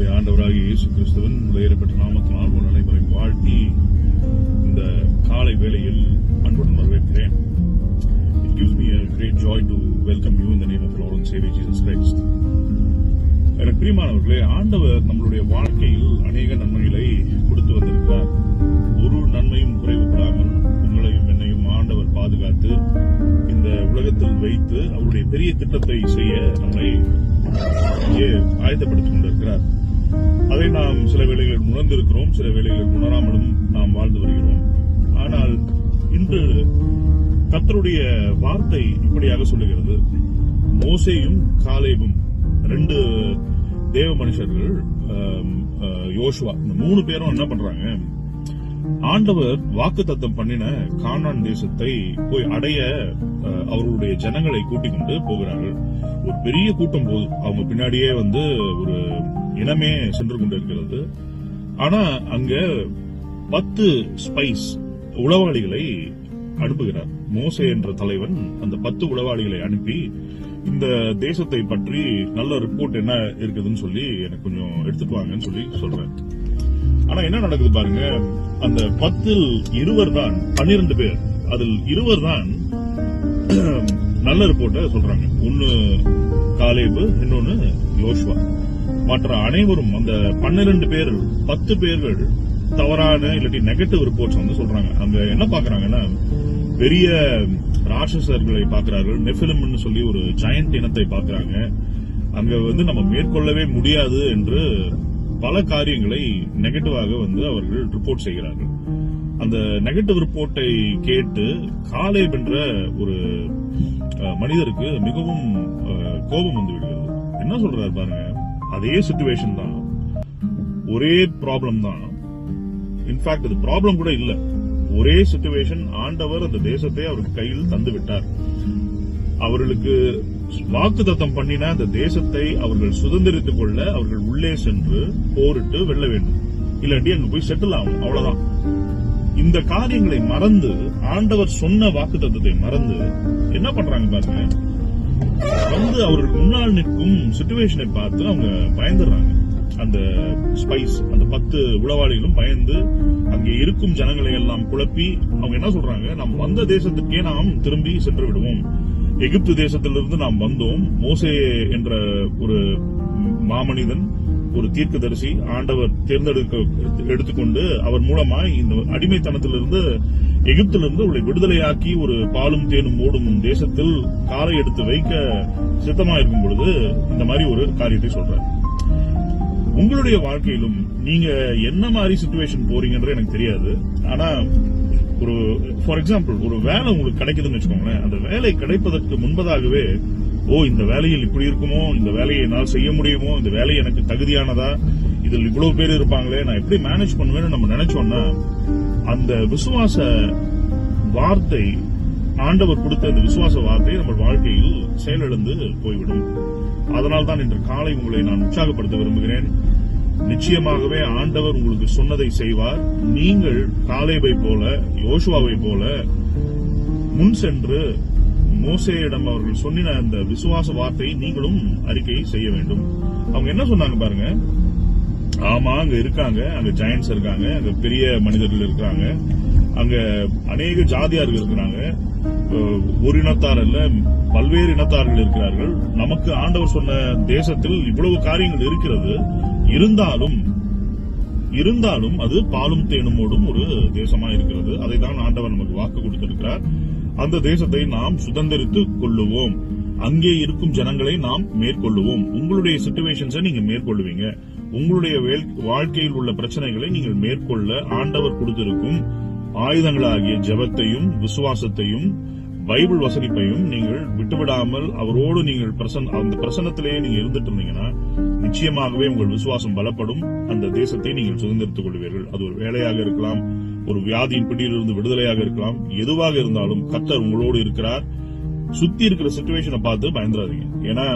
நம்முடைய ஆண்டவராகிய இயேசு கிறிஸ்துவின் விலையேறப்பட்ட நாமத்தினால் உங்கள் அனைவரையும் வாழ்த்தி இந்த காலை வேளையில் அன்புடன் வரவேற்கிறேன். It gives me a great joy to welcome you in the name of Lord and Savior Jesus Christ. எனக்கு பிரியமானவர்களே, ஆண்டவர் நம்மளுடைய வாழ்க்கையில் அநேக நன்மைகளை கொடுத்து வந்திருக்கிறார். ஒரு நன்மையும் குறைவுபடாமல் உங்களையும் என்னையும் ஆண்டவர் பாதுகாத்து இந்த உலகத்தில் வைத்து அவருடைய பெரிய திட்டத்தை செய்ய நம்மை ஆயத்தப்படுத்திக் கொண்டிருக்கிறார். அதை நாம் சில வேளைகளில் உணர்ந்திருக்கிறோம், சில வேளைகளில் உணராமலும் நாம் வாழ்ந்து வருகிறோம். ஆனால் இன்று கர்த்தருடைய வார்த்தை இப்படியாக சொல்லுகிறது. மோசேயும் காலேபும், ரெண்டு தேவ மனுஷர்கள், யோசுவா, இந்த 3 பேரும் என்ன பண்றாங்க? ஆண்டவர் வாக்குத்தத்தம் பண்ணின கானான் தேசத்தை போய் அடைய அவர்களுடைய ஜனங்களை கூட்டிக் கொண்டு போகிறார்கள். ஒரு பெரிய கூட்டம் போது அவங்க பின்னாடியே ஒரு இனமே சென்று கொண்டிருக்கிறது. ஆனா அங்க 10 ஸ்பைஸ் உளவாளிகளை அனுப்புகிறார். மோசே என்ற தலைவன் அந்த 10 உளவாளிகளை அனுப்பி இந்த தேசத்தை பற்றி நல்ல ரிப்போர்ட் என்ன இருக்குதுன்னு சொல்லி எனக்கு கொஞ்சம் எடுத்துட்டு வாங்கன்னு சொல்லி சொல்றேன். ஆனா என்ன நடக்குது பாருங்க, அந்த 10 2 தான், 12 பேர், அதில் 2 தான் நல்ல ரிப்போர்ட்ட சொல்றாங்க. ஒன்னு காலேபு, இன்னொன்னு யோசுவா. மற்ற அனைவரும் அந்த 12 பேர் 10 பேர்கள் தவறான இல்லாட்டி நெகட்டிவ் ரிப்போர்ட்ஸ் சொல்றாங்க. அங்க என்ன பாக்குறாங்கன்னா, பெரிய ராட்சசர்களை பாக்குறார்கள். நெஃபிலிம்னு சொல்லி ஒரு ஜெயண்ட் இனத்தை பாக்குறாங்க. அங்க நம்ம மேற்கொள்ளவே முடியாது என்று பல காரியங்களை நெகட்டிவாக அவர்கள் ரிப்போர்ட் செய்கிறார்கள். அந்த நெகட்டிவ் ரிப்போர்ட்டை கேட்டு காலேப் என்ற ஒரு மனிதருக்கு மிகவும் கோபம் வந்து விடுகிறது. என்ன சொல்றாரு பாருங்க, அதே சிச்சுவேஷன் தான், ஒரே ப்ராப்ளம் தான். இன்ஃபேக்ட் அது ப்ராப்ளம் கூட இல்ல, ஒரே சிச்சுவேஷன். ஆண்டவர் அந்த தேசத்தை அவருக்கு கையில் தந்து விட்டார். அவர்களுக்கு வாக்குத்தத்தம் பண்ணின அந்த தேசத்தை அவர்கள் சுதந்திரித்துக் கொள்ள அவர்கள் உள்ளே சென்று போரிட்டு வெல்ல வேண்டும், இல்லாட்டி அங்க போய் செட்டில் ஆகும், அவ்வளவுதான். இந்த காரியங்களை மறந்து, ஆண்டவர் சொன்ன வாக்குத்தத்தத்தை மறந்து என்ன பண்றாங்க பாருங்க, அவர்கள் முன்னால் நிற்கும் சிச்சுவேஷனை பார்த்து அவங்க பயந்துடுறாங்க. அந்த ஸ்பைஸ், அந்த 10 உளவாளிகளும் பயந்து அங்கே இருக்கும் ஜனங்களை எல்லாம் குழப்பி அவங்க என்ன சொல்றாங்க, நாம் வந்த தேசத்துக்கே நாம் திரும்பி சென்று விடுவோம். எகிப்து தேசத்திலிருந்து நாம் வந்தோம். மோசே என்ற ஒரு மாமனிதன், ஒரு தீர்க்கதரிசி ஆண்டவர் எடுத்துக்கொண்டு அவர் மூலமா இந்த அடிமைத்தனத்திலிருந்து, எகிப்திலிருந்து அவளை விடுதலையாக்கி ஒரு பாலும் தேனும் ஓடும் தேசத்தில் காலை எடுத்து வைக்க சித்தமா இருக்கும் பொழுது இந்த மாதிரி ஒரு காரியத்தை சொல்றாரு. உங்களுடைய வாழ்க்கையிலும் நீங்க என்ன மாதிரி சிச்சுவேஷன் போறீங்கன்ற எனக்கு தெரியாது. ஆனா ஒரு ஃபார் எக்ஸாம்பிள், ஒரு வேலை உங்களுக்கு கிடைக்குதுன்னு வச்சுக்கோங்களேன். அந்த வேலை கிடைப்பதற்கு முன்பதாகவே, இந்த வேலையில் இப்படி இருக்குமோ, இந்த வேலையை என்னால் செய்ய முடியுமோ, இந்த வேலை எனக்கு தகுதியானதா, இதில் இவ்வளவு பேர் இருப்பாங்களே, நான் எப்படி மேனேஜ் பண்ணுவேன்னு நம்ம நினைச்சோம்னா, அந்த விசுவாச வார்த்தை, ஆண்டவர் கொடுத்த அந்த விசுவாச வார்த்தை நம்ம வாழ்க்கையில் செயலிழந்து போய்விடும். அதனால்தான் இன்று காலை உங்களை நான் உற்சாகப்படுத்த விரும்புகிறேன். நிச்சயமாகவே ஆண்டவர் உங்களுக்கு சொன்னதை செய்வார். நீங்கள் காலேபை போல, யோசுவாவை போல முன் சென்று மோசேயிடம் அவர்கள் சொன்ன அந்த விசுவாச வார்த்தையை நீங்களும் அறிக்கை செய்ய வேண்டும். அவங்க என்ன சொன்னாங்க பாருங்க, ஆமா அங்க இருக்காங்க, அங்க ஜெயண்ட்ஸ் இருக்காங்க, அங்க பெரிய மனிதர்கள் இருக்காங்க, அங்க அநேக ஜாதியார்கள் இருக்கிறாங்க, ஒரு இனத்தார் அல்ல பல்வேறு இனத்தார்கள் இருக்கிறார்கள். நமக்கு ஆண்டவர் சொன்ன தேசத்தில் இவ்வளவு காரியங்கள் இருக்கிறது. இருந்தாலும் அது பாலும் தேனுமோடும் ஒரு தேசமா இருக்கிறது. அதை தான் ஆண்டவர் நமக்கு வாக்கு கொடுத்திருக்கிறார். அந்த தேசத்தை நாம் சுதந்திரித்துக் கொள்ளுவோம். அங்கே இருக்கும் ஜனங்களை நாம் மேற்கொள்ளுவோம். உங்களுடைய சிச்சுவேஷன்ஸை நீங்க மேற்கொள்ளுவீங்க. உங்களுடைய வாழ்க்கையில் உள்ள பிரச்சனைகளை நீங்கள் மேற்கொள்ள ஆண்டவர் கொடுத்திருக்கும் ஆயுதங்களாகிய ஜெபத்தையும் விசுவாசத்தையும் பைபிள் வசனிப்பையும் நீங்கள் விட்டுவிடாமல் அவரோடு நீங்கள் அந்த பிரசன்னத்திலேயே நீங்க இருந்துட்டு இருந்தீங்கன்னா நிச்சயமாகவே உங்கள் விசுவாசம் பலப்படும். அந்த தேசத்தை நீங்கள் சுதந்திரித்துக் கொள்வீர்கள். அது ஒரு வேலையாக இருக்கலாம், ஒரு வியாதியின் பிடியிலிருந்து விடுதலையாக இருக்கலாம். எதுவாக இருந்தாலும் கர்த்தர் உங்களோடு இருக்கிறார். சுத்தி இருக்கிற சிச்சுவேஷனை பார்த்து பயந்துடாதீங்க. ஏன்னா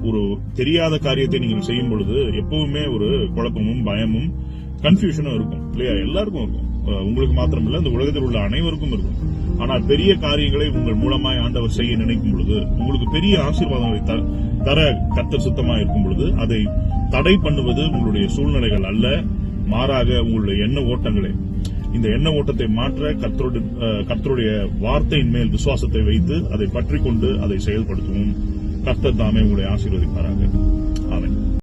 ஒரு தெரியாத காரியத்தை நீங்கள் செய்யும் பொழுது எப்பவுமே ஒரு குழப்பமும் பயமும் கன்ஃபியூஷனும் இருக்கும் இல்லையா? எல்லாருக்கும் இருக்கும். உங்களுக்கு மாத்திரமில்ல, இந்த உலகத்தில் உள்ள அனைவருக்கும் இருக்கும். ஆனால் பெரிய காரியங்களை உங்கள் மூலமாய் ஆண்டவர் செய்ய நினைக்கும் பொழுது உங்களுக்கு பெரிய ஆசீர்வாதங்களை தர கர்த்தர் சுத்தமா இருக்கும் பொழுது அதை தடை பண்ணுவது உங்களுடைய சூழ்நிலைகள் அல்ல, மாறாக உங்களுடைய எண்ண ஓட்டங்களே. இந்த எண்ண ஓட்டத்தை மாற்ற கர்த்தருடைய வார்த்தையின் மேல் விசுவாசத்தை வைத்து அதை பற்றி கொண்டு அதை செயல்படுத்தவும் கர்த்தர் தாமே உங்களை ஆசீர்வதிப்பாராக.